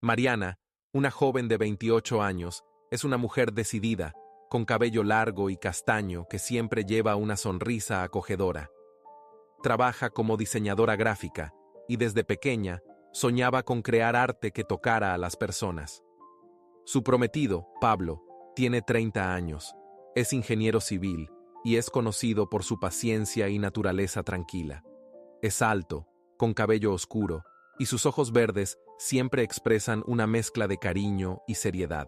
Mariana, una joven de 28 años, es una mujer decidida, con cabello largo y castaño que siempre lleva una sonrisa acogedora. Trabaja como diseñadora gráfica y desde pequeña soñaba con crear arte que tocara a las personas. Su prometido, Pablo, tiene 30 años, es ingeniero civil y es conocido por su paciencia y naturaleza tranquila. Es alto, con cabello oscuro, y sus ojos verdes siempre expresan una mezcla de cariño y seriedad.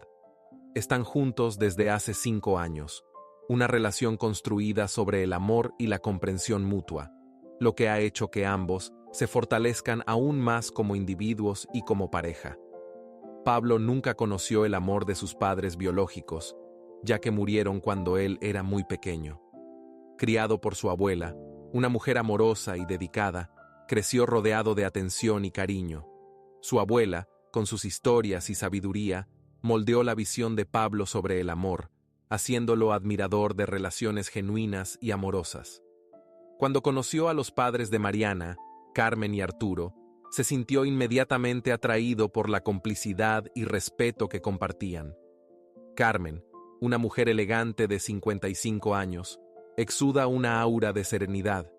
Están juntos desde hace 5 años, una relación construida sobre el amor y la comprensión mutua, lo que ha hecho que ambos se fortalezcan aún más como individuos y como pareja. Pablo nunca conoció el amor de sus padres biológicos, ya que murieron cuando él era muy pequeño. Criado por su abuela, una mujer amorosa y dedicada, creció rodeado de atención y cariño. Su abuela, con sus historias y sabiduría, moldeó la visión de Pablo sobre el amor, haciéndolo admirador de relaciones genuinas y amorosas. Cuando conoció a los padres de Mariana, Carmen y Arturo, se sintió inmediatamente atraído por la complicidad y respeto que compartían. Carmen, una mujer elegante de 55 años, exuda una aura de serenidad.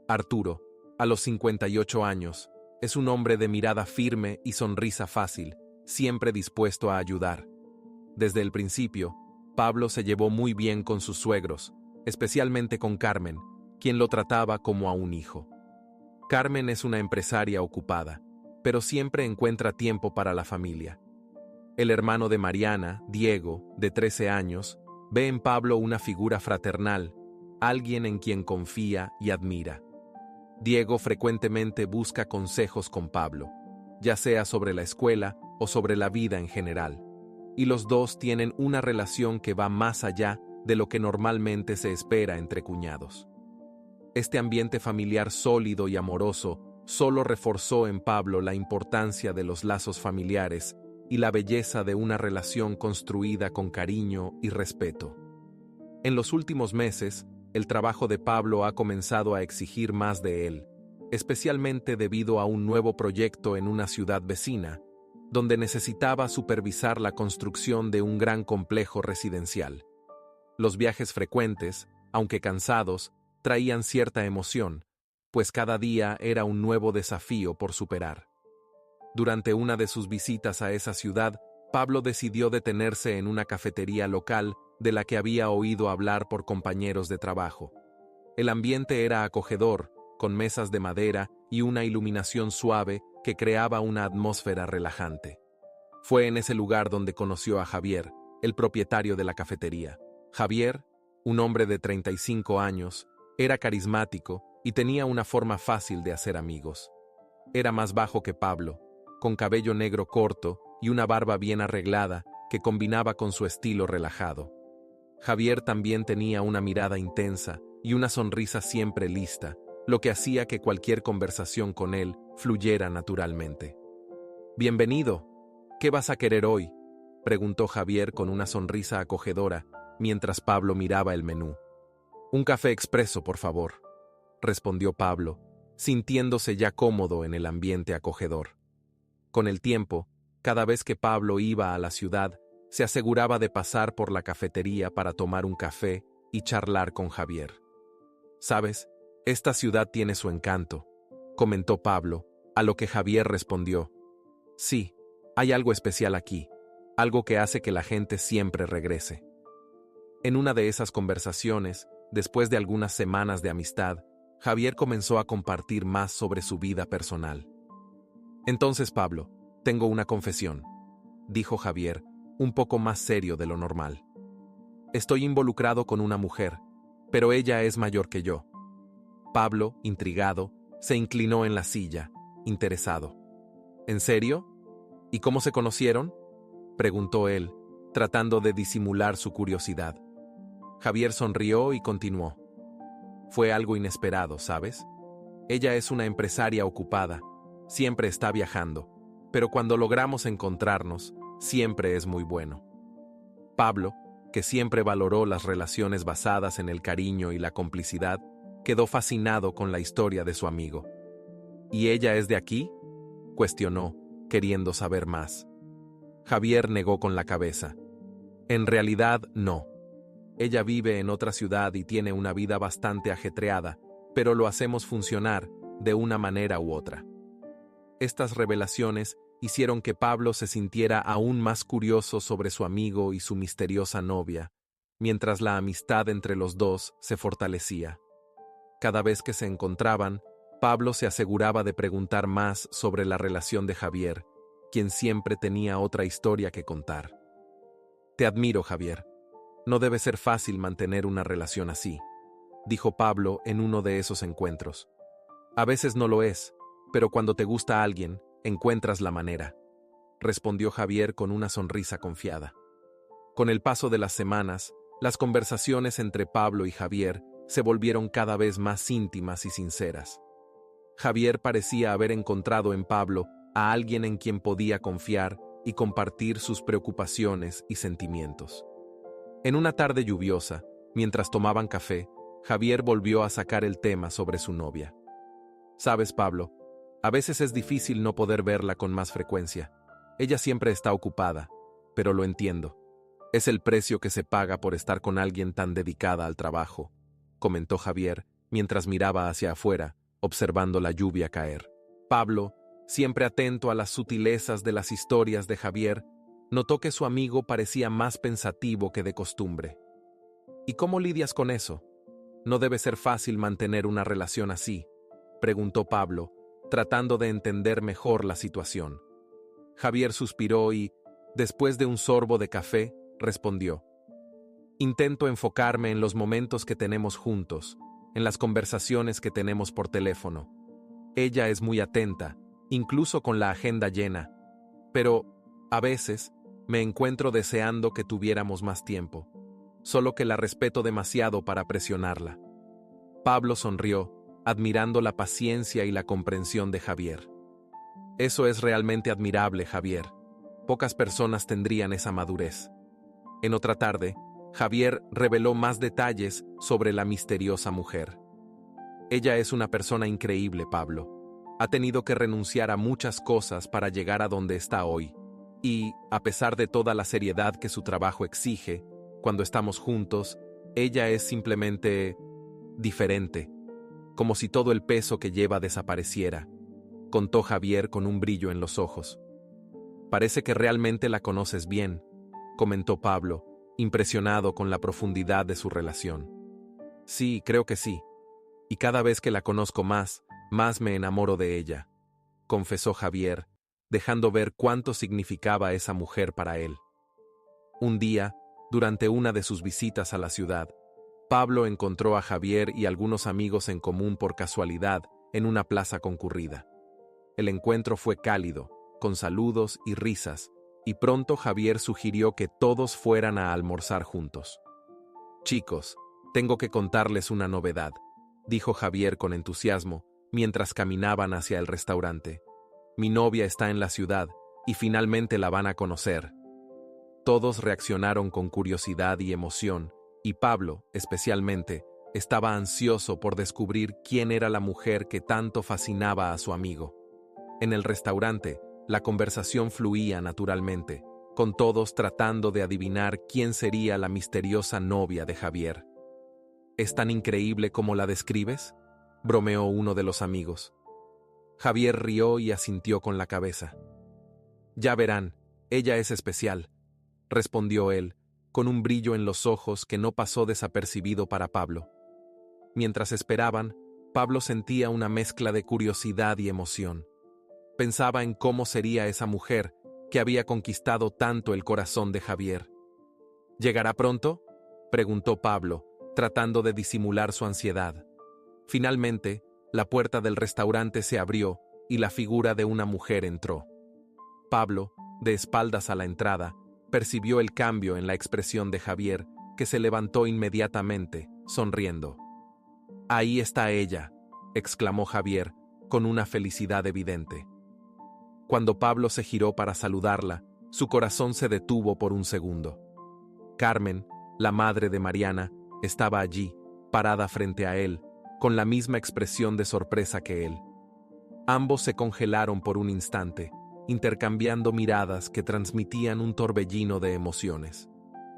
Arturo, a los 58 años, es un hombre de mirada firme y sonrisa fácil, siempre dispuesto a ayudar. Desde el principio, Pablo se llevó muy bien con sus suegros, especialmente con Carmen, quien lo trataba como a un hijo. Carmen es una empresaria ocupada, pero siempre encuentra tiempo para la familia. El hermano de Mariana, Diego, de 13 años, ve en Pablo una figura fraternal, alguien en quien confía y admira. Diego frecuentemente busca consejos con Pablo, ya sea sobre la escuela o sobre la vida en general, y los dos tienen una relación que va más allá de lo que normalmente se espera entre cuñados. Este ambiente familiar sólido y amoroso solo reforzó en Pablo la importancia de los lazos familiares y la belleza de una relación construida con cariño y respeto. En los últimos meses, el trabajo de Pablo ha comenzado a exigir más de él, especialmente debido a un nuevo proyecto en una ciudad vecina, donde necesitaba supervisar la construcción de un gran complejo residencial. Los viajes frecuentes, aunque cansados, traían cierta emoción, pues cada día era un nuevo desafío por superar. Durante una de sus visitas a esa ciudad, Pablo decidió detenerse en una cafetería local de la que había oído hablar por compañeros de trabajo. El ambiente era acogedor, con mesas de madera y una iluminación suave que creaba una atmósfera relajante. Fue en ese lugar donde conoció a Javier, el propietario de la cafetería. Javier, un hombre de 35 años, era carismático y tenía una forma fácil de hacer amigos. Era más bajo que Pablo, con cabello negro corto y una barba bien arreglada que combinaba con su estilo relajado. Javier también tenía una mirada intensa y una sonrisa siempre lista, lo que hacía que cualquier conversación con él fluyera naturalmente. «Bienvenido. ¿Qué vas a querer hoy?», preguntó Javier con una sonrisa acogedora mientras Pablo miraba el menú. «Un café expreso, por favor», respondió Pablo, sintiéndose ya cómodo en el ambiente acogedor. Con el tiempo, cada vez que Pablo iba a la ciudad, se aseguraba de pasar por la cafetería para tomar un café y charlar con Javier. «¿Sabes? Esta ciudad tiene su encanto», comentó Pablo, a lo que Javier respondió: «Sí, hay algo especial aquí, algo que hace que la gente siempre regrese». En una de esas conversaciones, después de algunas semanas de amistad, Javier comenzó a compartir más sobre su vida personal. «Entonces, Pablo, tengo una confesión», dijo Javier, un poco más serio de lo normal. «Estoy involucrado con una mujer, pero ella es mayor que yo». Pablo, intrigado, se inclinó en la silla, interesado. «¿En serio? ¿Y cómo se conocieron?», preguntó él, tratando de disimular su curiosidad. Javier sonrió y continuó. «Fue algo inesperado, ¿sabes? Ella es una empresaria ocupada, siempre está viajando, pero cuando logramos encontrarnos, siempre es muy bueno». Pablo, que siempre valoró las relaciones basadas en el cariño y la complicidad, quedó fascinado con la historia de su amigo. «¿Y ella es de aquí?», cuestionó, queriendo saber más. Javier negó con la cabeza. En realidad, no. Ella vive en otra ciudad y tiene una vida bastante ajetreada, pero lo hacemos funcionar de una manera u otra. Estas revelaciones hicieron que Pablo se sintiera aún más curioso sobre su amigo y su misteriosa novia, mientras la amistad entre los dos se fortalecía. Cada vez que se encontraban, Pablo se aseguraba de preguntar más sobre la relación de Javier, quien siempre tenía otra historia que contar. Te admiro, Javier. No debe ser fácil mantener una relación así, dijo Pablo en uno de esos encuentros. A veces no lo es, pero cuando te gusta alguien, encuentras la manera, respondió Javier con una sonrisa confiada. Con el paso de las semanas, las conversaciones entre Pablo y Javier se volvieron cada vez más íntimas y sinceras. Javier parecía haber encontrado en Pablo a alguien en quien podía confiar y compartir sus preocupaciones y sentimientos. En una tarde lluviosa, mientras tomaban café, Javier volvió a sacar el tema sobre su novia. Sabes, Pablo, a veces es difícil no poder verla con más frecuencia. Ella siempre está ocupada, pero lo entiendo. Es el precio que se paga por estar con alguien tan dedicada al trabajo, comentó Javier mientras miraba hacia afuera, observando la lluvia caer. Pablo, siempre atento a las sutilezas de las historias de Javier, notó que su amigo parecía más pensativo que de costumbre. ¿Y cómo lidias con eso? No debe ser fácil mantener una relación así, preguntó Pablo, tratando de entender mejor la situación. Javier suspiró y, después de un sorbo de café, respondió: Intento enfocarme en los momentos que tenemos juntos, en las conversaciones que tenemos por teléfono. Ella es muy atenta, incluso con la agenda llena, pero, a veces, me encuentro deseando que tuviéramos más tiempo, solo que la respeto demasiado para presionarla. Pablo sonrió, admirando la paciencia y la comprensión de Javier. Eso es realmente admirable, Javier. Pocas personas tendrían esa madurez. En otra tarde, Javier reveló más detalles sobre la misteriosa mujer. Ella es una persona increíble, Pablo. Ha tenido que renunciar a muchas cosas para llegar a donde está hoy. Y, a pesar de toda la seriedad que su trabajo exige, cuando estamos juntos, ella es simplemente diferente, como si todo el peso que lleva desapareciera, contó Javier con un brillo en los ojos. Parece que realmente la conoces bien, comentó Pablo, impresionado con la profundidad de su relación. Sí, creo que sí. Y cada vez que la conozco más me enamoro de ella, confesó Javier, dejando ver cuánto significaba esa mujer para él. Un día, durante una de sus visitas a la ciudad, Pablo encontró a Javier y algunos amigos en común por casualidad en una plaza concurrida. El encuentro fue cálido, con saludos y risas, y pronto Javier sugirió que todos fueran a almorzar juntos. Chicos, tengo que contarles una novedad, dijo Javier con entusiasmo, mientras caminaban hacia el restaurante. Mi novia está en la ciudad, y finalmente la van a conocer. Todos reaccionaron con curiosidad y emoción, y Pablo, especialmente, estaba ansioso por descubrir quién era la mujer que tanto fascinaba a su amigo. En el restaurante, la conversación fluía naturalmente, con todos tratando de adivinar quién sería la misteriosa novia de Javier. ¿Es tan increíble como la describes?, bromeó uno de los amigos. Javier rió y asintió con la cabeza. Ya verán, ella es especial, respondió él, con un brillo en los ojos que no pasó desapercibido para Pablo. Mientras esperaban, Pablo sentía una mezcla de curiosidad y emoción. Pensaba en cómo sería esa mujer que había conquistado tanto el corazón de Javier. ¿Llegará pronto?, preguntó Pablo, tratando de disimular su ansiedad. Finalmente, la puerta del restaurante se abrió y la figura de una mujer entró. Pablo, de espaldas a la entrada, percibió el cambio en la expresión de Javier, que se levantó inmediatamente, sonriendo. «Ahí está ella», exclamó Javier, con una felicidad evidente. Cuando Pablo se giró para saludarla, su corazón se detuvo por un segundo. Carmen, la madre de Mariana, estaba allí, parada frente a él, con la misma expresión de sorpresa que él. Ambos se congelaron por un instante, intercambiando miradas que transmitían un torbellino de emociones.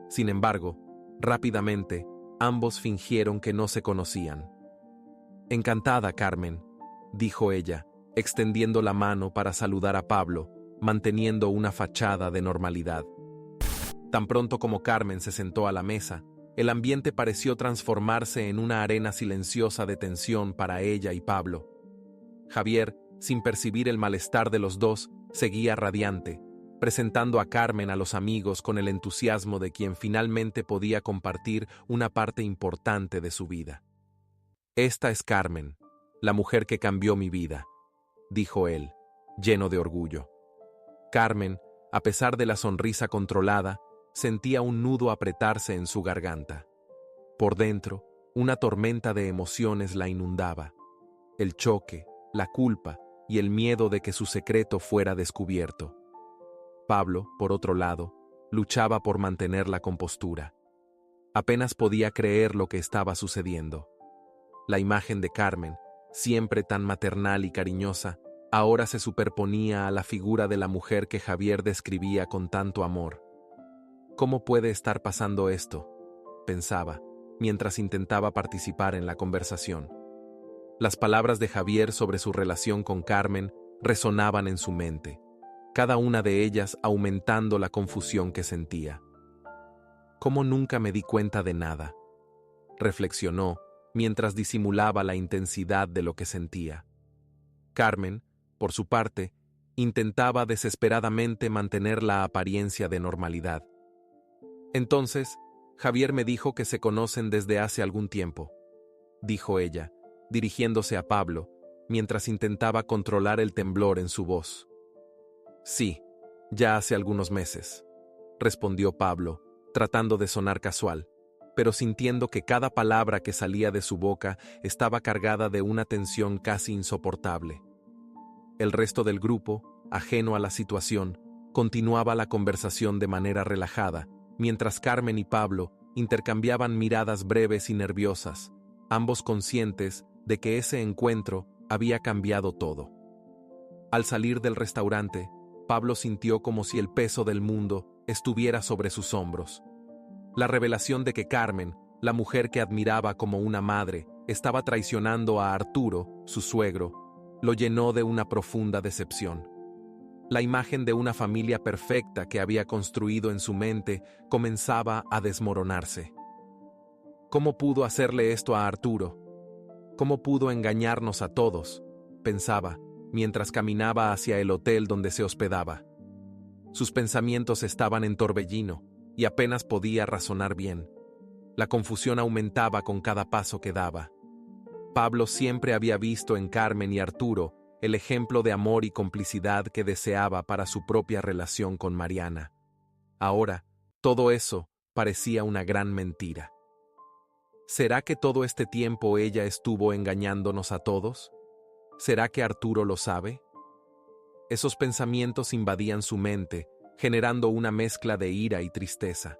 Sin embargo, rápidamente, ambos fingieron que no se conocían. «Encantada, Carmen», dijo ella, extendiendo la mano para saludar a Pablo, manteniendo una fachada de normalidad. Tan pronto como Carmen se sentó a la mesa, el ambiente pareció transformarse en una arena silenciosa de tensión para ella y Pablo. Javier, sin percibir el malestar de los dos, seguía radiante, presentando a Carmen a los amigos con el entusiasmo de quien finalmente podía compartir una parte importante de su vida. «Esta es Carmen, la mujer que cambió mi vida», dijo él, lleno de orgullo. Carmen, a pesar de la sonrisa controlada, sentía un nudo apretarse en su garganta. Por dentro, una tormenta de emociones la inundaba. El choque, la culpa y el miedo de que su secreto fuera descubierto. Pablo, por otro lado, luchaba por mantener la compostura. Apenas podía creer lo que estaba sucediendo. La imagen de Carmen, siempre tan maternal y cariñosa, ahora se superponía a la figura de la mujer que Javier describía con tanto amor. «¿Cómo puede estar pasando esto?», pensaba, mientras intentaba participar en la conversación. Las palabras de Javier sobre su relación con Carmen resonaban en su mente, cada una de ellas aumentando la confusión que sentía. «¿Cómo nunca me di cuenta de nada?», reflexionó, mientras disimulaba la intensidad de lo que sentía. Carmen, por su parte, intentaba desesperadamente mantener la apariencia de normalidad. «Entonces, Javier me dijo que se conocen desde hace algún tiempo», dijo ella, dirigiéndose a Pablo, mientras intentaba controlar el temblor en su voz. «Sí, ya hace algunos meses», respondió Pablo, tratando de sonar casual, pero sintiendo que cada palabra que salía de su boca estaba cargada de una tensión casi insoportable. El resto del grupo, ajeno a la situación, continuaba la conversación de manera relajada, mientras Carmen y Pablo intercambiaban miradas breves y nerviosas, ambos conscientes de que ese encuentro había cambiado todo. Al salir del restaurante, Pablo sintió como si el peso del mundo estuviera sobre sus hombros. La revelación de que Carmen, la mujer que admiraba como una madre, estaba traicionando a Arturo, su suegro, lo llenó de una profunda decepción. La imagen de una familia perfecta que había construido en su mente comenzaba a desmoronarse. ¿Cómo pudo hacerle esto a Arturo? ¿Cómo pudo engañarnos a todos?, pensaba, mientras caminaba hacia el hotel donde se hospedaba. Sus pensamientos estaban en torbellino y apenas podía razonar bien. La confusión aumentaba con cada paso que daba. Pablo siempre había visto en Carmen y Arturo el ejemplo de amor y complicidad que deseaba para su propia relación con Mariana. Ahora, todo eso parecía una gran mentira. ¿Será que todo este tiempo ella estuvo engañándonos a todos? ¿Será que Arturo lo sabe? Esos pensamientos invadían su mente, generando una mezcla de ira y tristeza.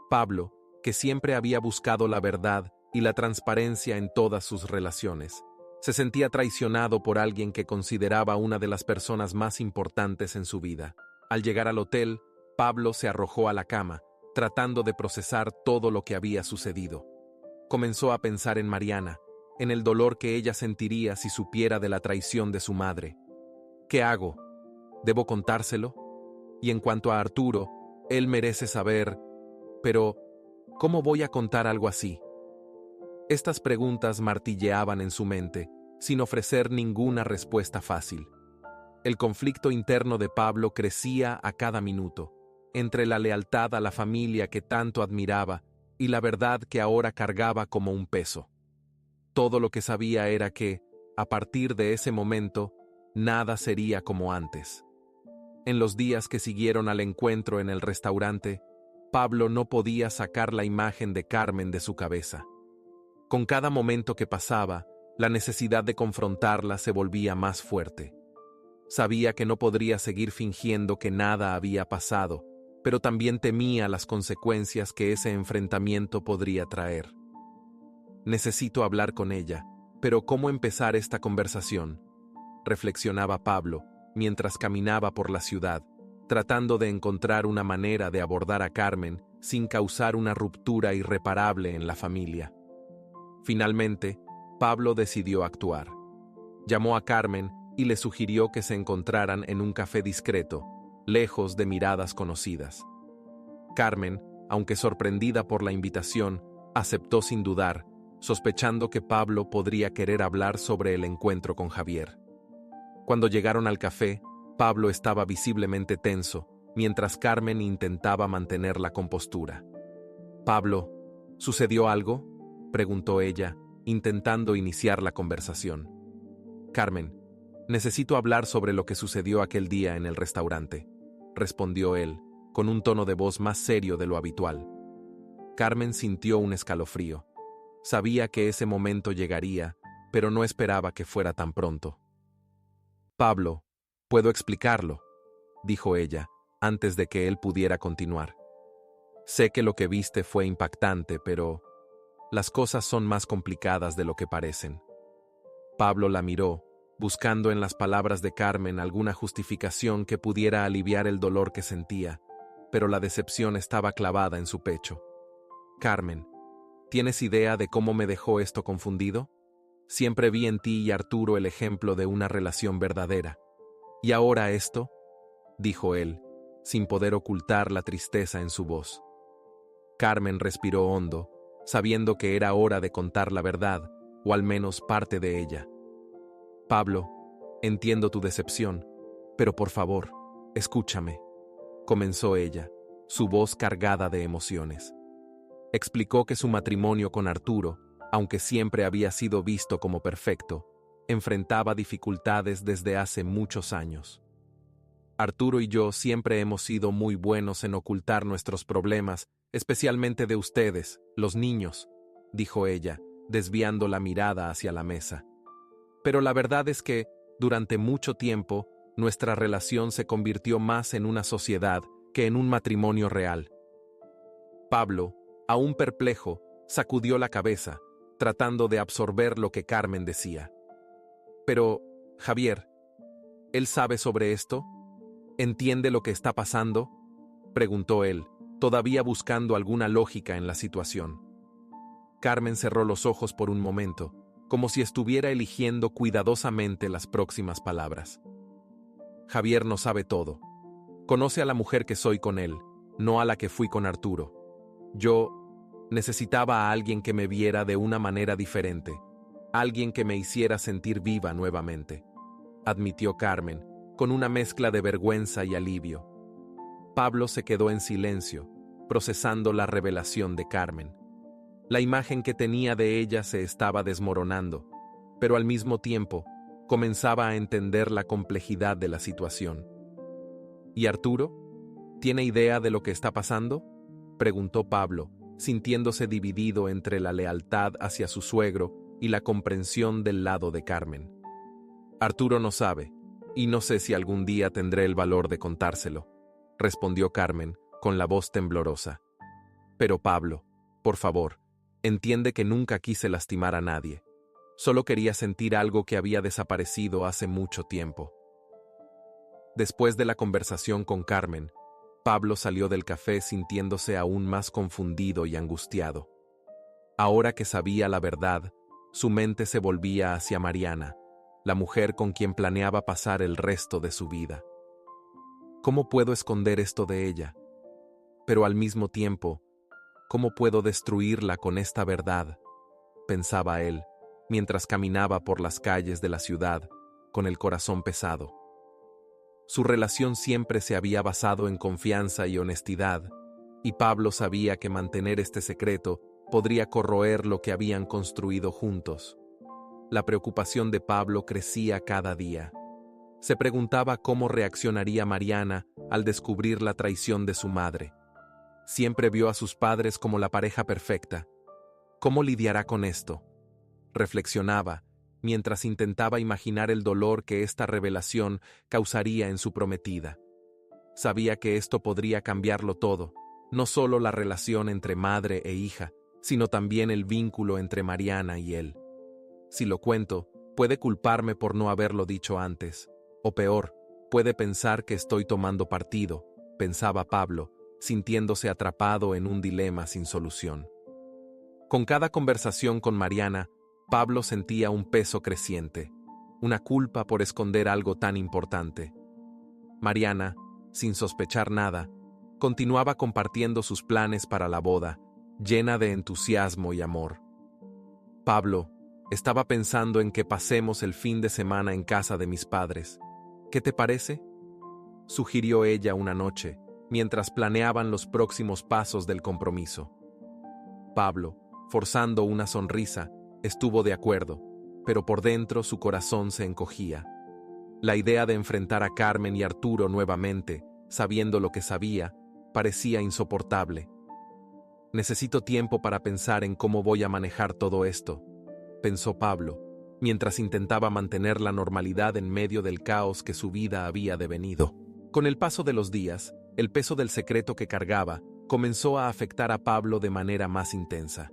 Pablo, que siempre había buscado la verdad y la transparencia en todas sus relaciones, se sentía traicionado por alguien que consideraba una de las personas más importantes en su vida. Al llegar al hotel, Pablo se arrojó a la cama, tratando de procesar todo lo que había sucedido. Comenzó a pensar en Mariana, en el dolor que ella sentiría si supiera de la traición de su madre. ¿Qué hago? ¿Debo contárselo? Y en cuanto a Arturo, él merece saber, pero ¿cómo voy a contar algo así? Estas preguntas martilleaban en su mente, sin ofrecer ninguna respuesta fácil. El conflicto interno de Pablo crecía a cada minuto, entre la lealtad a la familia que tanto admiraba y la verdad que ahora cargaba como un peso. Todo lo que sabía era que, a partir de ese momento, nada sería como antes. En los días que siguieron al encuentro en el restaurante, Pablo no podía sacar la imagen de Carmen de su cabeza. Con cada momento que pasaba, la necesidad de confrontarla se volvía más fuerte. Sabía que no podría seguir fingiendo que nada había pasado, pero también temía las consecuencias que ese enfrentamiento podría traer. Necesito hablar con ella, pero ¿cómo empezar esta conversación?, reflexionaba Pablo, mientras caminaba por la ciudad, tratando de encontrar una manera de abordar a Carmen sin causar una ruptura irreparable en la familia. Finalmente, Pablo decidió actuar. Llamó a Carmen y le sugirió que se encontraran en un café discreto, lejos de miradas conocidas. Carmen, aunque sorprendida por la invitación, aceptó sin dudar, sospechando que Pablo podría querer hablar sobre el encuentro con Javier. Cuando llegaron al café, Pablo estaba visiblemente tenso, mientras Carmen intentaba mantener la compostura. «Pablo, ¿sucedió algo?», preguntó ella, intentando iniciar la conversación. «Carmen, necesito hablar sobre lo que sucedió aquel día en el restaurante», respondió él, con un tono de voz más serio de lo habitual. Carmen sintió un escalofrío. Sabía que ese momento llegaría, pero no esperaba que fuera tan pronto. «Pablo, puedo explicarlo», dijo ella, antes de que él pudiera continuar. «Sé que lo que viste fue impactante, pero las cosas son más complicadas de lo que parecen». Pablo la miró, buscando en las palabras de Carmen alguna justificación que pudiera aliviar el dolor que sentía, pero la decepción estaba clavada en su pecho. «Carmen, ¿tienes idea de cómo me dejó esto confundido? Siempre vi en ti y Arturo el ejemplo de una relación verdadera. ¿Y ahora esto?», dijo él, sin poder ocultar la tristeza en su voz. Carmen respiró hondo, sabiendo que era hora de contar la verdad, o al menos parte de ella. «Pablo, entiendo tu decepción, pero por favor, escúchame», comenzó ella, su voz cargada de emociones. Explicó que su matrimonio con Arturo, aunque siempre había sido visto como perfecto, enfrentaba dificultades desde hace muchos años. «Arturo y yo siempre hemos sido muy buenos en ocultar nuestros problemas, especialmente de ustedes, los niños», dijo ella, desviando la mirada hacia la mesa. «Pero la verdad es que, durante mucho tiempo, nuestra relación se convirtió más en una sociedad que en un matrimonio real». Pablo, aún perplejo, sacudió la cabeza, tratando de absorber lo que Carmen decía. «Pero, Javier, ¿él sabe sobre esto? ¿Entiende lo que está pasando?», preguntó él, todavía buscando alguna lógica en la situación. Carmen cerró los ojos por un momento, como si estuviera eligiendo cuidadosamente las próximas palabras. «Javier no sabe todo. Conoce a la mujer que soy con él, no a la que fui con Arturo. Yo necesitaba a alguien que me viera de una manera diferente, alguien que me hiciera sentir viva nuevamente», admitió Carmen, con una mezcla de vergüenza y alivio. Pablo se quedó en silencio, procesando la revelación de Carmen. La imagen que tenía de ella se estaba desmoronando, pero al mismo tiempo comenzaba a entender la complejidad de la situación. «¿Y Arturo? ¿Tiene idea de lo que está pasando?», preguntó Pablo, sintiéndose dividido entre la lealtad hacia su suegro y la comprensión del lado de Carmen. «Arturo no sabe, y no sé si algún día tendré el valor de contárselo», respondió Carmen, con la voz temblorosa. «Pero Pablo, por favor, entiende que nunca quise lastimar a nadie. Solo quería sentir algo que había desaparecido hace mucho tiempo». Después de la conversación con Carmen, Pablo salió del café sintiéndose aún más confundido y angustiado. Ahora que sabía la verdad, su mente se volvía hacia Mariana, la mujer con quien planeaba pasar el resto de su vida. ¿Cómo puedo esconder esto de ella? Pero al mismo tiempo, ¿cómo puedo destruirla con esta verdad?, pensaba él, mientras caminaba por las calles de la ciudad, con el corazón pesado. Su relación siempre se había basado en confianza y honestidad, y Pablo sabía que mantener este secreto podría corroer lo que habían construido juntos. La preocupación de Pablo crecía cada día. Se preguntaba cómo reaccionaría Mariana al descubrir la traición de su madre. Siempre vio a sus padres como la pareja perfecta. ¿Cómo lidiará con esto?, reflexionaba, mientras intentaba imaginar el dolor que esta revelación causaría en su prometida. Sabía que esto podría cambiarlo todo, no solo la relación entre madre e hija, sino también el vínculo entre Mariana y él. Si lo cuento, puede culparme por no haberlo dicho antes, o peor, Puede pensar que estoy tomando partido, pensaba Pablo, sintiéndose atrapado en un dilema sin solución. Con cada conversación con Mariana, Pablo sentía un peso creciente, una culpa por esconder algo tan importante. Mariana, sin sospechar nada, continuaba compartiendo sus planes para la boda, llena de entusiasmo y amor. Pablo, estaba pensando en que pasemos el fin de semana en casa de mis padres. ¿Qué te parece?, sugirió ella una noche, mientras planeaban los próximos pasos del compromiso. Pablo, forzando una sonrisa, estuvo de acuerdo, pero por dentro su corazón se encogía. La idea de enfrentar a Carmen y Arturo nuevamente, sabiendo lo que sabía, parecía insoportable. Necesito tiempo para pensar en cómo voy a manejar todo esto, pensó Pablo, mientras intentaba mantener la normalidad en medio del caos que su vida había devenido. Con el paso de los días, el peso del secreto que cargaba comenzó a afectar a Pablo de manera más intensa.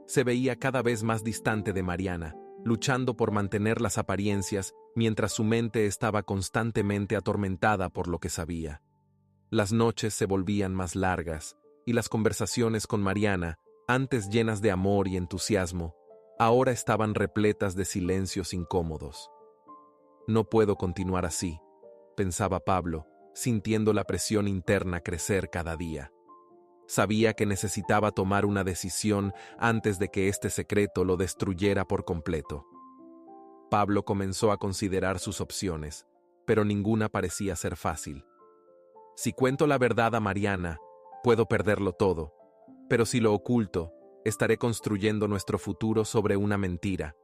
Se veía cada vez más distante de Mariana, luchando por mantener las apariencias mientras su mente estaba constantemente atormentada por lo que sabía. Las noches se volvían más largas, y las conversaciones con Mariana, antes llenas de amor y entusiasmo, ahora estaban repletas de silencios incómodos. No puedo continuar así, pensaba Pablo, sintiendo la presión interna crecer cada día. Sabía que necesitaba tomar una decisión antes de que este secreto lo destruyera por completo. Pablo comenzó a considerar sus opciones, pero ninguna parecía ser fácil. Si cuento la verdad a Mariana, puedo perderlo todo, pero si lo oculto, estaré construyendo nuestro futuro sobre una mentira,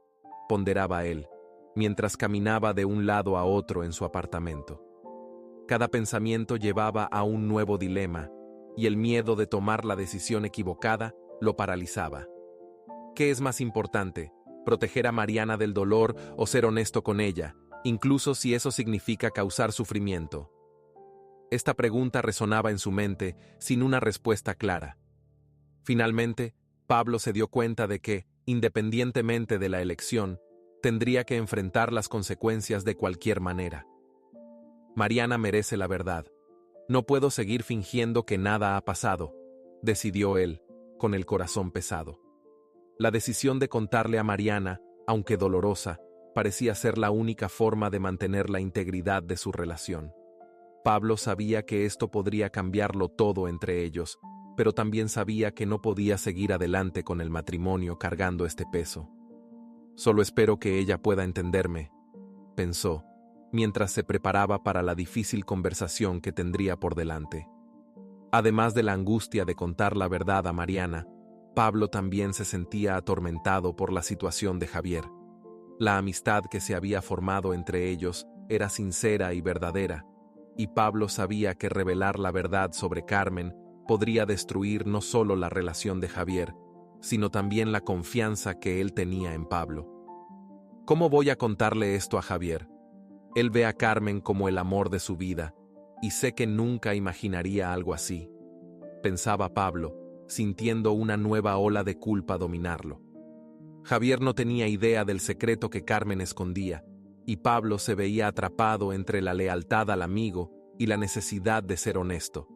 ponderaba él, mientras caminaba de un lado a otro en su apartamento. Cada pensamiento llevaba a un nuevo dilema, y el miedo de tomar la decisión equivocada lo paralizaba. ¿Qué es más importante, proteger a Mariana del dolor o ser honesto con ella, incluso si eso significa causar sufrimiento? Esta pregunta resonaba en su mente sin una respuesta clara. Finalmente, Pablo se dio cuenta de que, independientemente de la elección, tendría que enfrentar las consecuencias de cualquier manera. Mariana merece la verdad. No puedo seguir fingiendo que nada ha pasado, decidió él, con el corazón pesado. La decisión de contarle a Mariana, aunque dolorosa, parecía ser la única forma de mantener la integridad de su relación. Pablo sabía que esto podría cambiarlo todo entre ellos, pero también sabía que no podía seguir adelante con el matrimonio cargando este peso. Solo espero que ella pueda entenderme, pensó, mientras se preparaba para la difícil conversación que tendría por delante. Además de la angustia de contar la verdad a Mariana, Pablo también se sentía atormentado por la situación de Javier. La amistad que se había formado entre ellos era sincera y verdadera, y Pablo sabía que revelar la verdad sobre Carmen podría destruir no solo la relación de Javier, sino también la confianza que él tenía en Pablo. ¿Cómo voy a contarle esto a Javier? Él ve a Carmen como el amor de su vida, y sé que nunca imaginaría algo así, pensaba Pablo, sintiendo una nueva ola de culpa dominarlo. Javier no tenía idea del secreto que Carmen escondía, y Pablo se veía atrapado entre la lealtad al amigo y la necesidad de ser honesto.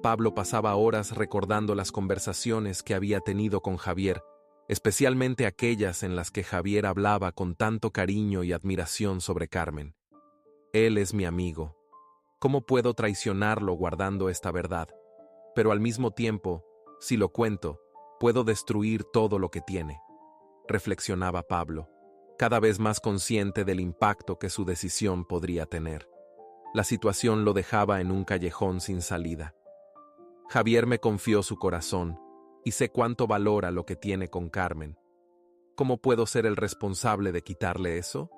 Pablo pasaba horas recordando las conversaciones que había tenido con Javier, especialmente aquellas en las que Javier hablaba con tanto cariño y admiración sobre Carmen. Él es mi amigo. ¿Cómo puedo traicionarlo guardando esta verdad? Pero al mismo tiempo, si lo cuento, puedo destruir todo lo que tiene, reflexionaba Pablo, cada vez más consciente del impacto que su decisión podría tener. La situación lo dejaba en un callejón sin salida. Javier me confió su corazón, y sé cuánto valora lo que tiene con Carmen. ¿Cómo puedo ser el responsable de quitarle eso?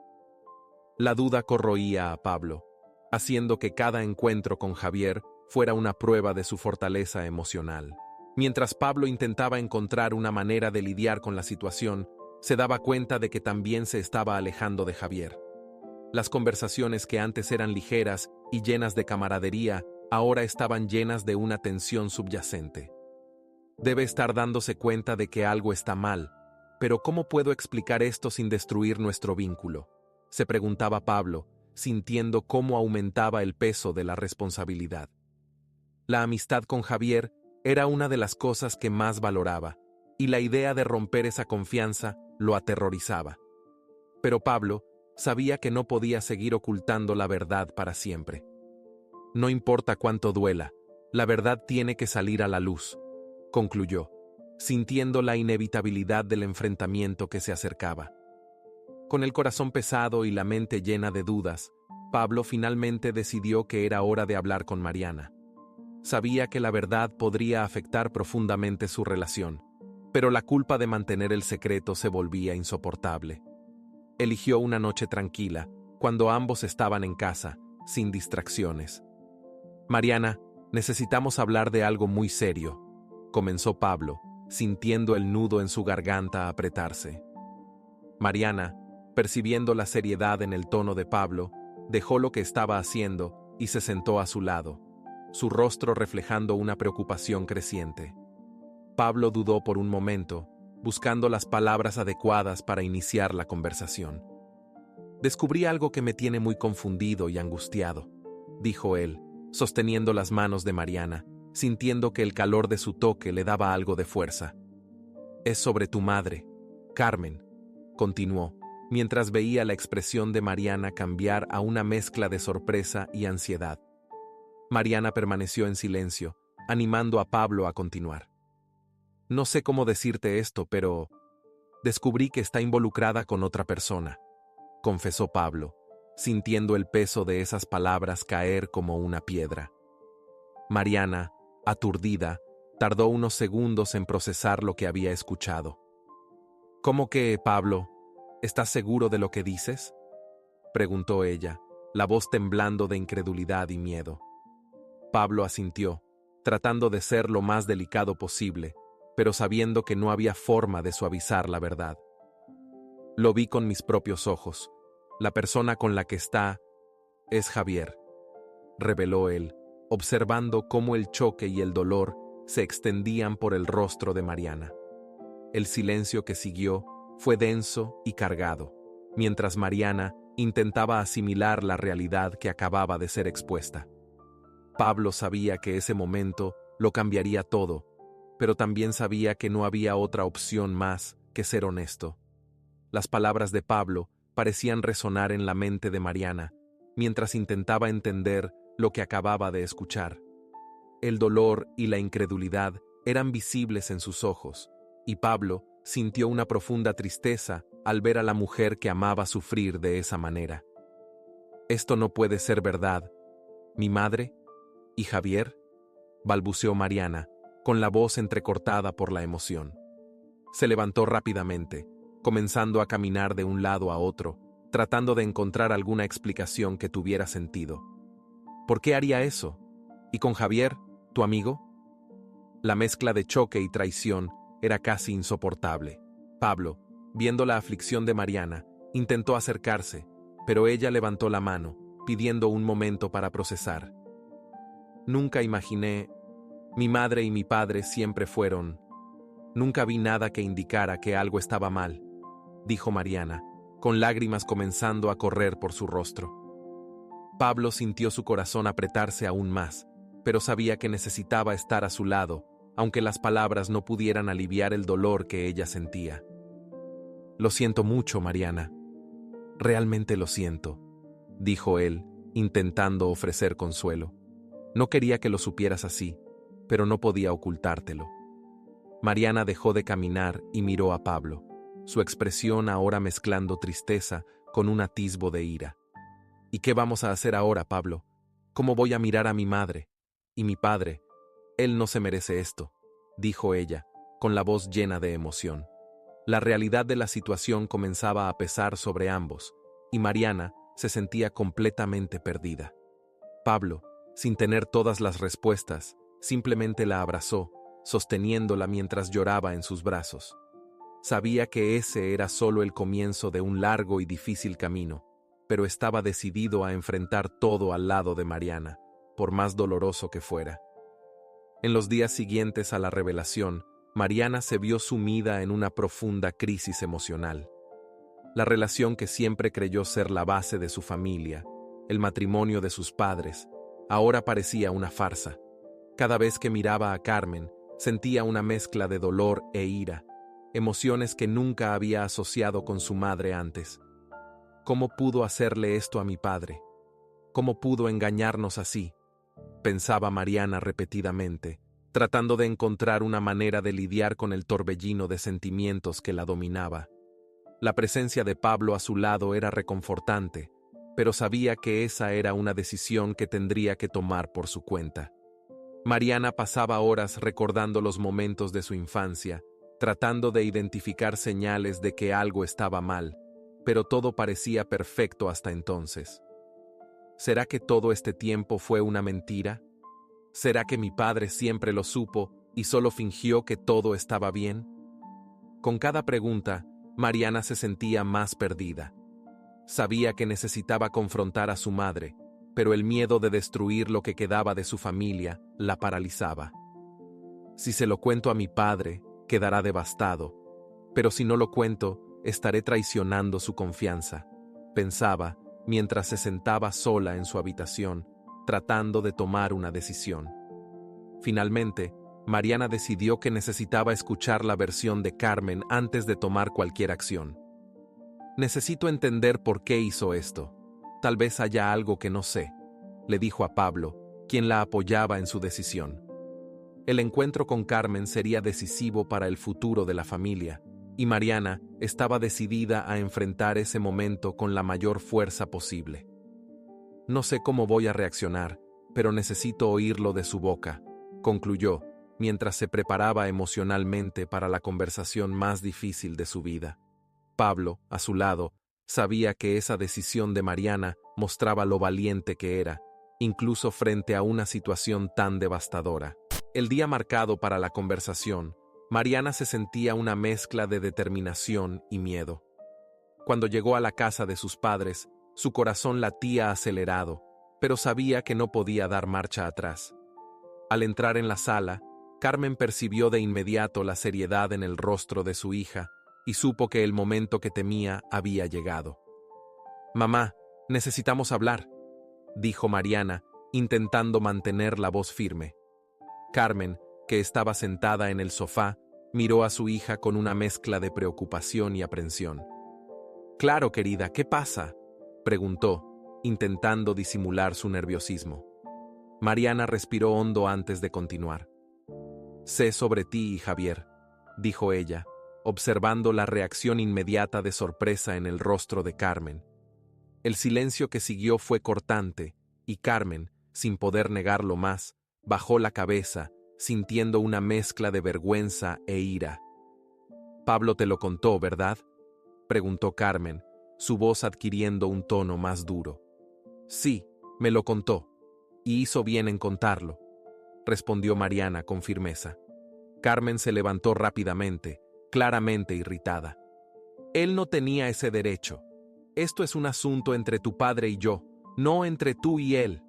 La duda corroía a Pablo, haciendo que cada encuentro con Javier fuera una prueba de su fortaleza emocional. Mientras Pablo intentaba encontrar una manera de lidiar con la situación, se daba cuenta de que también se estaba alejando de Javier. Las conversaciones que antes eran ligeras y llenas de camaradería, ahora estaban llenas de una tensión subyacente. Debe estar dándose cuenta de que algo está mal, pero ¿cómo puedo explicar esto sin destruir nuestro vínculo?, se preguntaba Pablo, sintiendo cómo aumentaba el peso de la responsabilidad. La amistad con Javier era una de las cosas que más valoraba, y la idea de romper esa confianza lo aterrorizaba. Pero Pablo sabía que no podía seguir ocultando la verdad para siempre. No importa cuánto duela, la verdad tiene que salir a la luz, concluyó, sintiendo la inevitabilidad del enfrentamiento que se acercaba. Con el corazón pesado y la mente llena de dudas, Pablo finalmente decidió que era hora de hablar con Mariana. Sabía que la verdad podría afectar profundamente su relación, pero la culpa de mantener el secreto se volvía insoportable. Eligió una noche tranquila, cuando ambos estaban en casa, sin distracciones. «Mariana, necesitamos hablar de algo muy serio», comenzó Pablo, sintiendo el nudo en su garganta apretarse. Mariana, percibiendo la seriedad en el tono de Pablo, dejó lo que estaba haciendo y se sentó a su lado, su rostro reflejando una preocupación creciente. Pablo dudó por un momento, buscando las palabras adecuadas para iniciar la conversación. «Descubrí algo que me tiene muy confundido y angustiado», dijo él, sosteniendo las manos de Mariana, sintiendo que el calor de su toque le daba algo de fuerza. «Es sobre tu madre, Carmen», continuó, mientras veía la expresión de Mariana cambiar a una mezcla de sorpresa y ansiedad. Mariana permaneció en silencio, animando a Pablo a continuar. «No sé cómo decirte esto, pero descubrí que está involucrada con otra persona», confesó Pablo, sintiendo el peso de esas palabras caer como una piedra. Mariana, aturdida, tardó unos segundos en procesar lo que había escuchado. «¿Cómo que, Pablo? ¿Estás seguro de lo que dices?», preguntó ella, la voz temblando de incredulidad y miedo. Pablo asintió, tratando de ser lo más delicado posible, pero sabiendo que no había forma de suavizar la verdad. «Lo vi con mis propios ojos. La persona con la que está es Javier», reveló él, observando cómo el choque y el dolor se extendían por el rostro de Mariana. El silencio que siguió fue denso y cargado, mientras Mariana intentaba asimilar la realidad que acababa de ser expuesta. Pablo sabía que ese momento lo cambiaría todo, pero también sabía que no había otra opción más que ser honesto. Las palabras de Pablo parecían resonar en la mente de Mariana, mientras intentaba entender lo que acababa de escuchar. El dolor y la incredulidad eran visibles en sus ojos, y Pablo sintió una profunda tristeza al ver a la mujer que amaba sufrir de esa manera. «Esto no puede ser verdad. ¿Mi madre? ¿Y Javier?», balbuceó Mariana, con la voz entrecortada por la emoción. Se levantó rápidamente, comenzando a caminar de un lado a otro, tratando de encontrar alguna explicación que tuviera sentido. «¿Por qué haría eso? ¿Y con Javier, tu amigo?». La mezcla de choque y traición era casi insoportable. Pablo, viendo la aflicción de Mariana, intentó acercarse, pero ella levantó la mano, pidiendo un momento para procesar. «Nunca imaginé. Mi madre y mi padre siempre fueron. Nunca vi nada que indicara que algo estaba mal», dijo Mariana, con lágrimas comenzando a correr por su rostro. Pablo sintió su corazón apretarse aún más, pero sabía que necesitaba estar a su lado, aunque las palabras no pudieran aliviar el dolor que ella sentía. «Lo siento mucho, Mariana. Realmente lo siento», dijo él, intentando ofrecer consuelo. «No quería que lo supieras así, pero no podía ocultártelo». Mariana dejó de caminar y miró a Pablo, su expresión ahora mezclando tristeza con un atisbo de ira. «¿Y qué vamos a hacer ahora, Pablo? ¿Cómo voy a mirar a mi madre? Y mi padre? Él no se merece esto», dijo ella, con la voz llena de emoción. La realidad de la situación comenzaba a pesar sobre ambos, y Mariana se sentía completamente perdida. Pablo, sin tener todas las respuestas, simplemente la abrazó, sosteniéndola mientras lloraba en sus brazos. Sabía que ese era solo el comienzo de un largo y difícil camino, pero estaba decidido a enfrentar todo al lado de Mariana, por más doloroso que fuera. En los días siguientes a la revelación, Mariana se vio sumida en una profunda crisis emocional. La relación que siempre creyó ser la base de su familia el matrimonio de sus padres, ahora parecía una farsa. Cada vez que miraba a Carmen, sentía una mezcla de dolor e ira, emociones que nunca había asociado con su madre antes. ¿Cómo pudo hacerle esto a mi padre? ¿Cómo pudo engañarnos así? Pensaba Mariana repetidamente, tratando de encontrar una manera de lidiar con el torbellino de sentimientos que la dominaba. La presencia de Pablo a su lado era reconfortante, pero sabía que esa era una decisión que tendría que tomar por su cuenta. Mariana pasaba horas recordando los momentos de su infancia, tratando de identificar señales de que algo estaba mal, pero todo parecía perfecto hasta entonces. ¿Será que todo este tiempo fue una mentira? ¿Será que mi padre siempre lo supo y solo fingió que todo estaba bien? Con cada pregunta, Mariana se sentía más perdida. Sabía que necesitaba confrontar a su madre, pero el miedo de destruir lo que quedaba de su familia la paralizaba. Si se lo cuento a mi padre, quedará devastado, pero si no lo cuento, estaré traicionando su confianza, pensaba mientras se sentaba sola en su habitación, tratando de tomar una decisión. Finalmente, Mariana decidió que necesitaba escuchar la versión de Carmen antes de tomar cualquier acción. Necesito entender por qué hizo esto. Tal vez haya algo que no sé, le dijo a Pablo, quien la apoyaba en su decisión. El encuentro con Carmen sería decisivo para el futuro de la familia, y Mariana estaba decidida a enfrentar ese momento con la mayor fuerza posible. No sé cómo voy a reaccionar, pero necesito oírlo de su boca, concluyó, mientras se preparaba emocionalmente para la conversación más difícil de su vida. Pablo, a su lado, sabía que esa decisión de Mariana mostraba lo valiente que era, incluso frente a una situación tan devastadora. El día marcado para la conversación, Mariana se sentía una mezcla de determinación y miedo. Cuando llegó a la casa de sus padres, su corazón latía acelerado, pero sabía que no podía dar marcha atrás. Al entrar en la sala, Carmen percibió de inmediato la seriedad en el rostro de su hija y supo que el momento que temía había llegado. «Mamá, necesitamos hablar», dijo Mariana, intentando mantener la voz firme. Carmen, que estaba sentada en el sofá, miró a su hija con una mezcla de preocupación y aprensión. «Claro, querida, ¿qué pasa?», preguntó, intentando disimular su nerviosismo. Mariana respiró hondo antes de continuar. «Sé sobre ti y Javier», dijo ella, observando la reacción inmediata de sorpresa en el rostro de Carmen. El silencio que siguió fue cortante, y Carmen, sin poder negarlo más, bajó la cabeza, sintiendo una mezcla de vergüenza e ira. «Pablo te lo contó, ¿verdad?», preguntó Carmen, su voz adquiriendo un tono más duro. «Sí, me lo contó, y hizo bien en contarlo», respondió Mariana con firmeza. Carmen se levantó rápidamente, claramente irritada. «Él no tenía ese derecho. Esto es un asunto entre tu padre y yo, no entre tú y él»,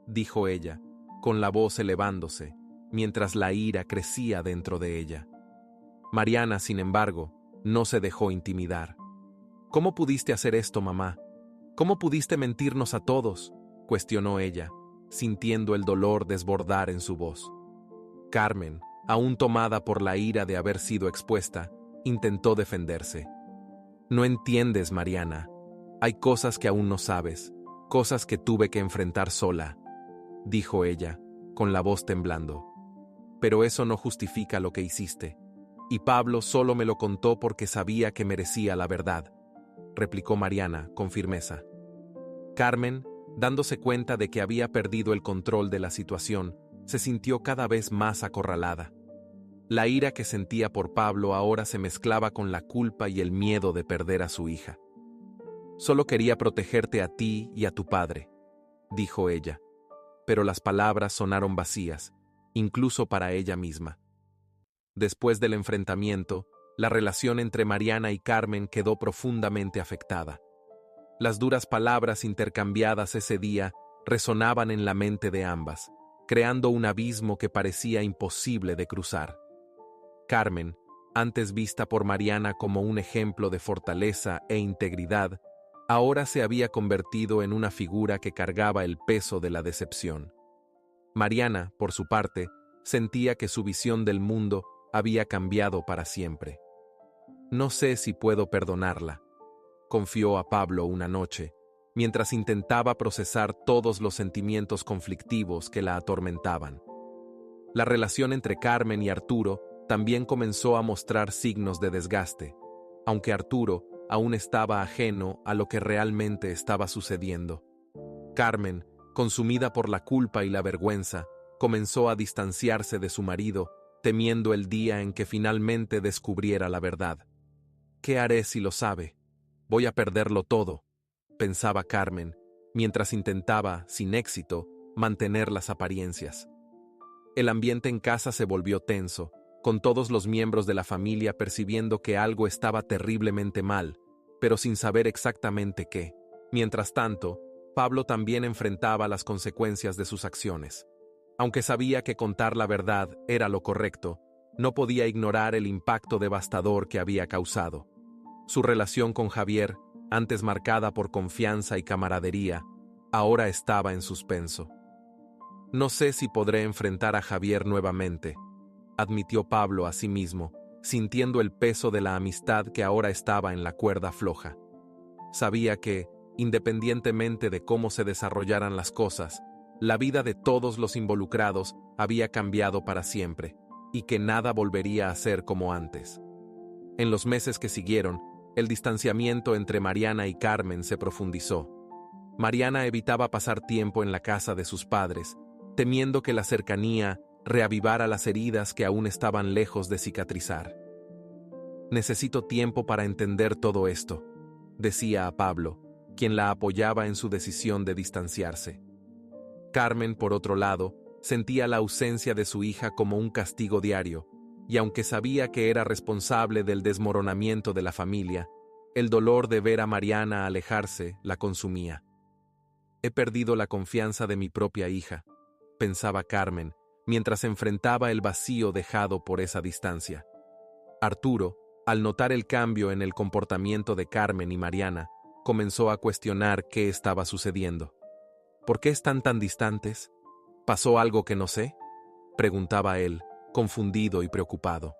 dijo ella, con la voz elevándose, mientras la ira crecía dentro de ella. Mariana, sin embargo, no se dejó intimidar. «¿Cómo pudiste hacer esto, mamá? ¿Cómo pudiste mentirnos a todos?», cuestionó ella, sintiendo el dolor desbordar en su voz. Carmen, aún tomada por la ira de haber sido expuesta, intentó defenderse. «No entiendes, Mariana. Hay cosas que aún no sabes, cosas que tuve que enfrentar sola», dijo ella, con la voz temblando. «Pero eso no justifica lo que hiciste. Y Pablo solo me lo contó porque sabía que merecía la verdad», replicó Mariana con firmeza. Carmen, dándose cuenta de que había perdido el control de la situación, se sintió cada vez más acorralada. La ira que sentía por Pablo ahora se mezclaba con la culpa y el miedo de perder a su hija. «Solo quería protegerte a ti y a tu padre», dijo ella, pero las palabras sonaron vacías, incluso para ella misma. Después del enfrentamiento, la relación entre Mariana y Carmen quedó profundamente afectada. Las duras palabras intercambiadas ese día resonaban en la mente de ambas, creando un abismo que parecía imposible de cruzar. Carmen, antes vista por Mariana como un ejemplo de fortaleza e integridad, ahora se había convertido en una figura que cargaba el peso de la decepción. Mariana, por su parte, sentía que su visión del mundo había cambiado para siempre. No sé si puedo perdonarla, confió a Pablo una noche, mientras intentaba procesar todos los sentimientos conflictivos que la atormentaban. La relación entre Carmen y Arturo también comenzó a mostrar signos de desgaste, aunque Arturo aún estaba ajeno a lo que realmente estaba sucediendo. Carmen, consumida por la culpa y la vergüenza, comenzó a distanciarse de su marido, temiendo el día en que finalmente descubriera la verdad. ¿Qué haré si lo sabe? Voy a perderlo todo, pensaba Carmen, mientras intentaba, sin éxito, mantener las apariencias. El ambiente en casa se volvió tenso, con todos los miembros de la familia percibiendo que algo estaba terriblemente mal, pero sin saber exactamente qué. Mientras tanto, Pablo también enfrentaba las consecuencias de sus acciones. Aunque sabía que contar la verdad era lo correcto, no podía ignorar el impacto devastador que había causado. Su relación con Javier, antes marcada por confianza y camaradería, ahora estaba en suspenso. No sé si podré enfrentar a Javier nuevamente, admitió Pablo a sí mismo, sintiendo el peso de la amistad que ahora estaba en la cuerda floja. Sabía que, independientemente de cómo se desarrollaran las cosas, la vida de todos los involucrados había cambiado para siempre, y que nada volvería a ser como antes. En los meses que siguieron, el distanciamiento entre Mariana y Carmen se profundizó. Mariana evitaba pasar tiempo en la casa de sus padres, temiendo que la cercanía reavivara las heridas que aún estaban lejos de cicatrizar. Necesito tiempo para entender todo esto, decía a Pablo, quien la apoyaba en su decisión de distanciarse. Carmen, por otro lado, sentía la ausencia de su hija como un castigo diario, y aunque sabía que era responsable del desmoronamiento de la familia, el dolor de ver a Mariana alejarse la consumía. He perdido la confianza de mi propia hija, pensaba Carmen, mientras enfrentaba el vacío dejado por esa distancia. Arturo, al notar el cambio en el comportamiento de Carmen y Mariana, comenzó a cuestionar qué estaba sucediendo. ¿Por qué están tan distantes? ¿Pasó algo que no sé?, preguntaba él, confundido y preocupado.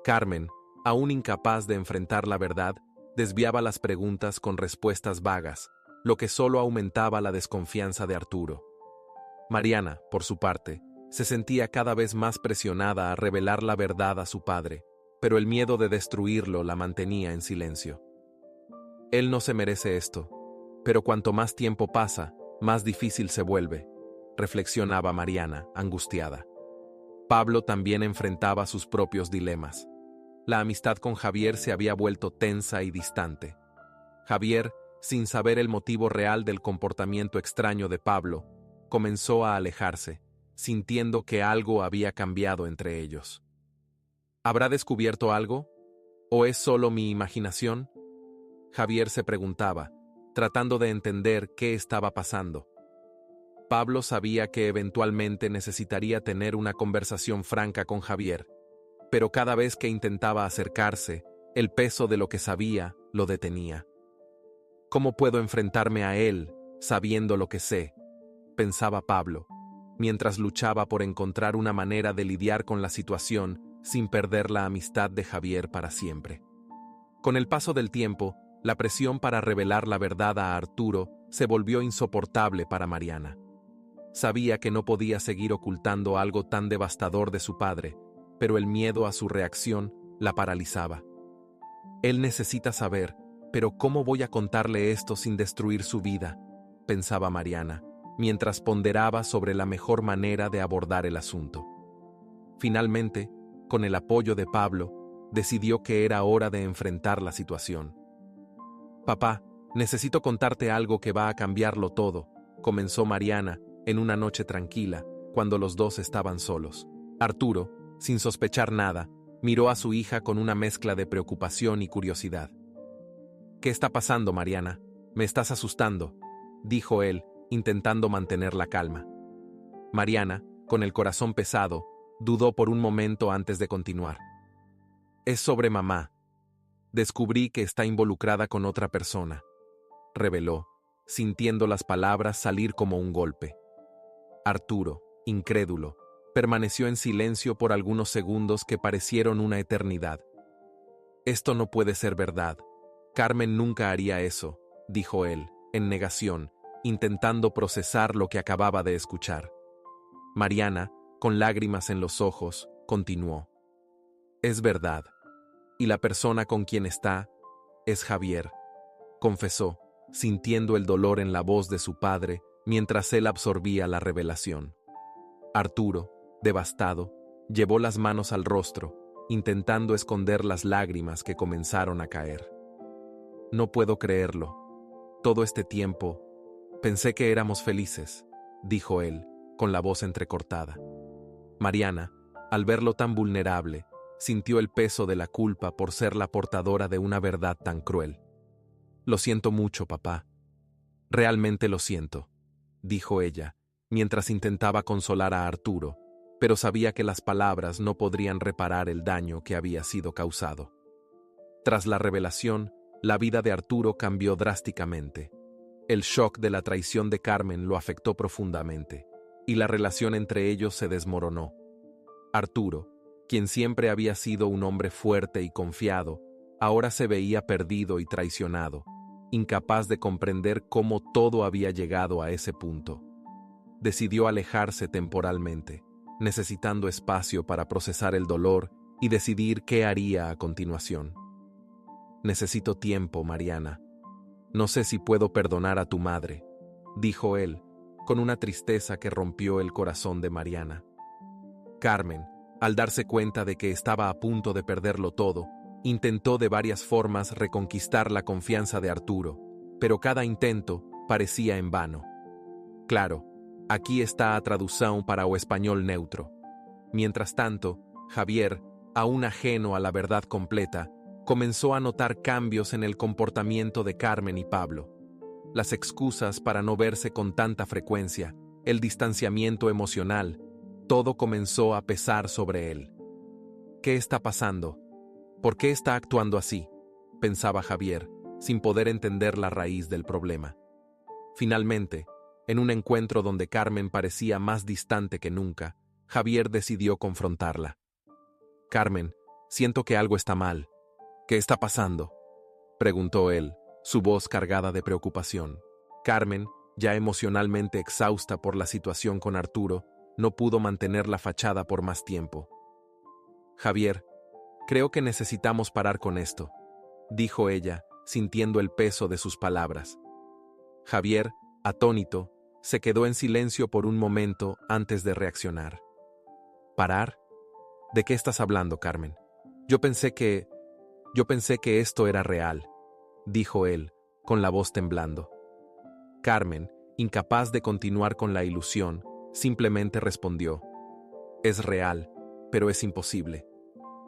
Carmen, aún incapaz de enfrentar la verdad, desviaba las preguntas con respuestas vagas, lo que solo aumentaba la desconfianza de Arturo. Mariana, por su parte, se sentía cada vez más presionada a revelar la verdad a su padre, pero el miedo de destruirlo la mantenía en silencio. Él no se merece esto, pero cuanto más tiempo pasa, más difícil se vuelve, reflexionaba Mariana, angustiada. Pablo también enfrentaba sus propios dilemas. La amistad con Javier se había vuelto tensa y distante. Javier, sin saber el motivo real del comportamiento extraño de Pablo, comenzó a alejarse, sintiendo que algo había cambiado entre ellos. ¿Habrá descubierto algo? ¿O es solo mi imaginación? Javier se preguntaba, tratando de entender qué estaba pasando. Pablo sabía que eventualmente necesitaría tener una conversación franca con Javier, pero cada vez que intentaba acercarse, el peso de lo que sabía lo detenía. ¿Cómo puedo enfrentarme a él, sabiendo lo que sé?, pensaba Pablo, mientras luchaba por encontrar una manera de lidiar con la situación sin perder la amistad de Javier para siempre. Con el paso del tiempo, la presión para revelar la verdad a Arturo se volvió insoportable para Mariana. Sabía que no podía seguir ocultando algo tan devastador de su padre, pero el miedo a su reacción la paralizaba. Él necesita saber, pero ¿cómo voy a contarle esto sin destruir su vida?, pensaba Mariana, mientras ponderaba sobre la mejor manera de abordar el asunto. Finalmente, con el apoyo de Pablo, decidió que era hora de enfrentar la situación. «Papá, necesito contarte algo que va a cambiarlo todo», comenzó Mariana en una noche tranquila, cuando los dos estaban solos. Arturo, sin sospechar nada, miró a su hija con una mezcla de preocupación y curiosidad. «¿Qué está pasando, Mariana? Me estás asustando», dijo él, intentando mantener la calma. Mariana, con el corazón pesado, dudó por un momento antes de continuar. «Es sobre mamá. Descubrí que está involucrada con otra persona». reveló, sintiendo las palabras salir como un golpe. Arturo, incrédulo, permaneció en silencio por algunos segundos que parecieron una eternidad. «Esto no puede ser verdad. Carmen nunca haría eso», dijo él, en negación, intentando procesar lo que acababa de escuchar. Mariana, con lágrimas en los ojos, continuó. «Es verdad. Y la persona con quien está es Javier», confesó, sintiendo el dolor en la voz de su padre mientras él absorbía la revelación. Arturo, devastado, llevó las manos al rostro, intentando esconder las lágrimas que comenzaron a caer. «No puedo creerlo. Todo este tiempo, pensé que éramos felices», dijo él, con la voz entrecortada. Mariana, al verlo tan vulnerable, sintió el peso de la culpa por ser la portadora de una verdad tan cruel. «Lo siento mucho, papá. Realmente lo siento», dijo ella, mientras intentaba consolar a Arturo, pero sabía que las palabras no podrían reparar el daño que había sido causado. Tras la revelación, la vida de Arturo cambió drásticamente. El shock de la traición de Carmen lo afectó profundamente, y la relación entre ellos se desmoronó. Arturo, quien siempre había sido un hombre fuerte y confiado, ahora se veía perdido y traicionado, incapaz de comprender cómo todo había llegado a ese punto. Decidió alejarse temporalmente, necesitando espacio para procesar el dolor y decidir qué haría a continuación. «Necesito tiempo, Mariana. No sé si puedo perdonar a tu madre», dijo él, con una tristeza que rompió el corazón de Mariana. Carmen, al darse cuenta de que estaba a punto de perderlo todo, intentó de varias formas reconquistar la confianza de Arturo, pero cada intento parecía en vano. Claro, aquí está a traducción para o español neutro. Mientras tanto, Javier, aún ajeno a la verdad completa, comenzó a notar cambios en el comportamiento de Carmen y Pablo. Las excusas para no verse con tanta frecuencia, el distanciamiento emocional, todo comenzó a pesar sobre él. «¿Qué está pasando? ¿Por qué está actuando así?», pensaba Javier, sin poder entender la raíz del problema. Finalmente, en un encuentro donde Carmen parecía más distante que nunca, Javier decidió confrontarla. «Carmen, siento que algo está mal. ¿Qué está pasando?», preguntó él, su voz cargada de preocupación. Carmen, ya emocionalmente exhausta por la situación con Arturo, no pudo mantener la fachada por más tiempo. «Javier, creo que necesitamos parar con esto», dijo ella, sintiendo el peso de sus palabras. Javier, atónito, se quedó en silencio por un momento antes de reaccionar. «¿Parar? ¿De qué estás hablando, Carmen? Yo pensé que esto era real», dijo él, con la voz temblando. Carmen, incapaz de continuar con la ilusión, simplemente respondió: «Es real, pero es imposible.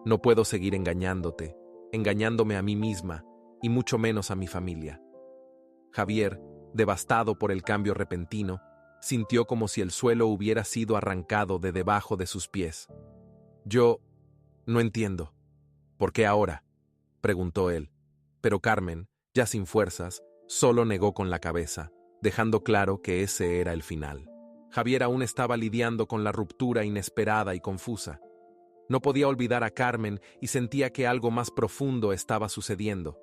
No puedo seguir engañándote, engañándome a mí misma, y mucho menos a mi familia». Javier, devastado por el cambio repentino, sintió como si el suelo hubiera sido arrancado de debajo de sus pies. «Yo no entiendo. ¿Por qué ahora?», preguntó él, pero Carmen, ya sin fuerzas, solo negó con la cabeza, dejando claro que ese era el final. Javier aún estaba lidiando con la ruptura inesperada y confusa. No podía olvidar a Carmen y sentía que algo más profundo estaba sucediendo.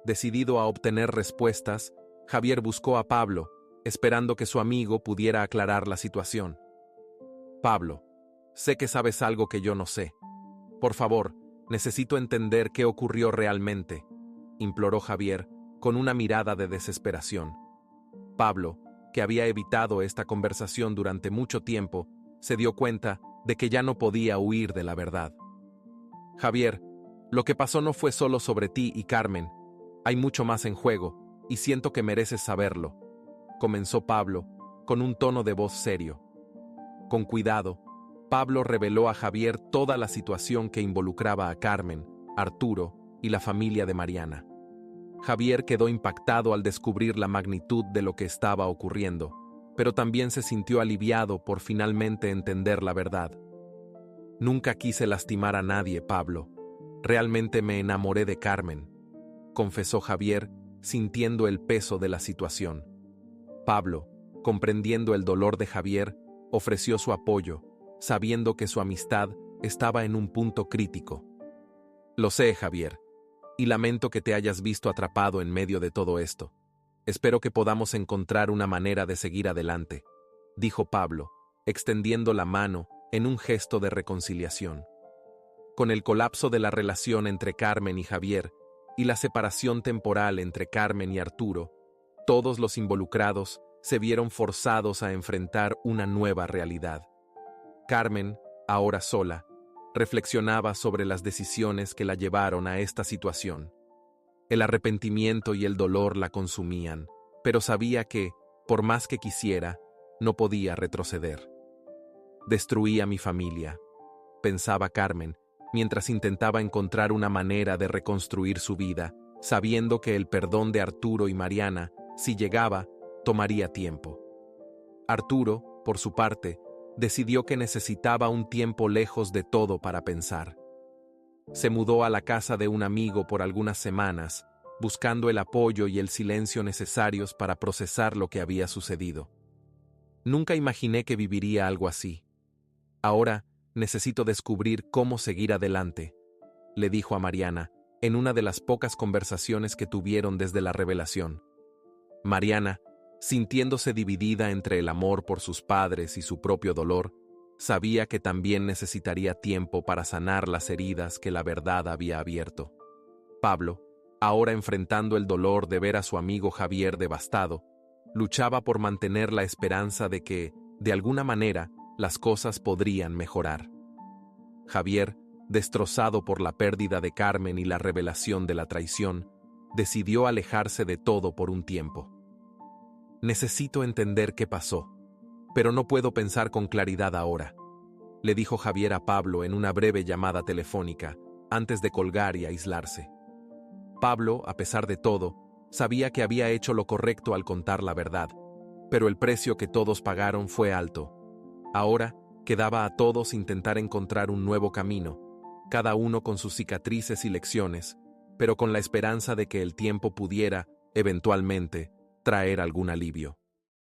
Decidido a obtener respuestas, Javier buscó a Pablo, esperando que su amigo pudiera aclarar la situación. «Pablo, sé que sabes algo que yo no sé. Por favor, necesito entender qué ocurrió realmente», imploró Javier, con una mirada de desesperación. Pablo, que había evitado esta conversación durante mucho tiempo, se dio cuenta de que ya no podía huir de la verdad. «Javier, lo que pasó no fue solo sobre ti y Carmen. Hay mucho más en juego, y siento que mereces saberlo», comenzó Pablo, con un tono de voz serio. Con cuidado, Pablo reveló a Javier toda la situación que involucraba a Carmen, Arturo y la familia de Mariana. Javier quedó impactado al descubrir la magnitud de lo que estaba ocurriendo, pero también se sintió aliviado por finalmente entender la verdad. «Nunca quise lastimar a nadie, Pablo. Realmente me enamoré de Carmen», confesó Javier, sintiendo el peso de la situación. Pablo, comprendiendo el dolor de Javier, ofreció su apoyo, sabiendo que su amistad estaba en un punto crítico. Lo sé, Javier, y lamento que te hayas visto atrapado en medio de todo esto. Espero que podamos encontrar una manera de seguir adelante, dijo Pablo, extendiendo la mano en un gesto de reconciliación. Con el colapso de la relación entre Carmen y Javier y la separación temporal entre Carmen y Arturo, todos los involucrados se vieron forzados a enfrentar una nueva realidad. Carmen, ahora sola, reflexionaba sobre las decisiones que la llevaron a esta situación. El arrepentimiento y el dolor la consumían, pero sabía que, por más que quisiera, no podía retroceder. Destruí a mi familia, pensaba Carmen, mientras intentaba encontrar una manera de reconstruir su vida, sabiendo que el perdón de Arturo y Mariana, si llegaba, tomaría tiempo. Arturo, por su parte, decidió que necesitaba un tiempo lejos de todo para pensar. Se mudó a la casa de un amigo por algunas semanas, buscando el apoyo y el silencio necesarios para procesar lo que había sucedido. Nunca imaginé que viviría algo así. Ahora necesito descubrir cómo seguir adelante, le dijo a Mariana, en una de las pocas conversaciones que tuvieron desde la revelación. Mariana, sintiéndose dividida entre el amor por sus padres y su propio dolor, sabía que también necesitaría tiempo para sanar las heridas que la verdad había abierto. Pablo, ahora enfrentando el dolor de ver a su amigo Javier devastado, luchaba por mantener la esperanza de que, de alguna manera, las cosas podrían mejorar. Javier, destrozado por la pérdida de Carmen y la revelación de la traición, decidió alejarse de todo por un tiempo. Necesito entender qué pasó, pero no puedo pensar con claridad ahora, le dijo Javier a Pablo en una breve llamada telefónica, antes de colgar y aislarse. Pablo, a pesar de todo, sabía que había hecho lo correcto al contar la verdad, pero el precio que todos pagaron fue alto. Ahora, quedaba a todos intentar encontrar un nuevo camino, cada uno con sus cicatrices y lecciones, pero con la esperanza de que el tiempo pudiera, eventualmente, traer algún alivio.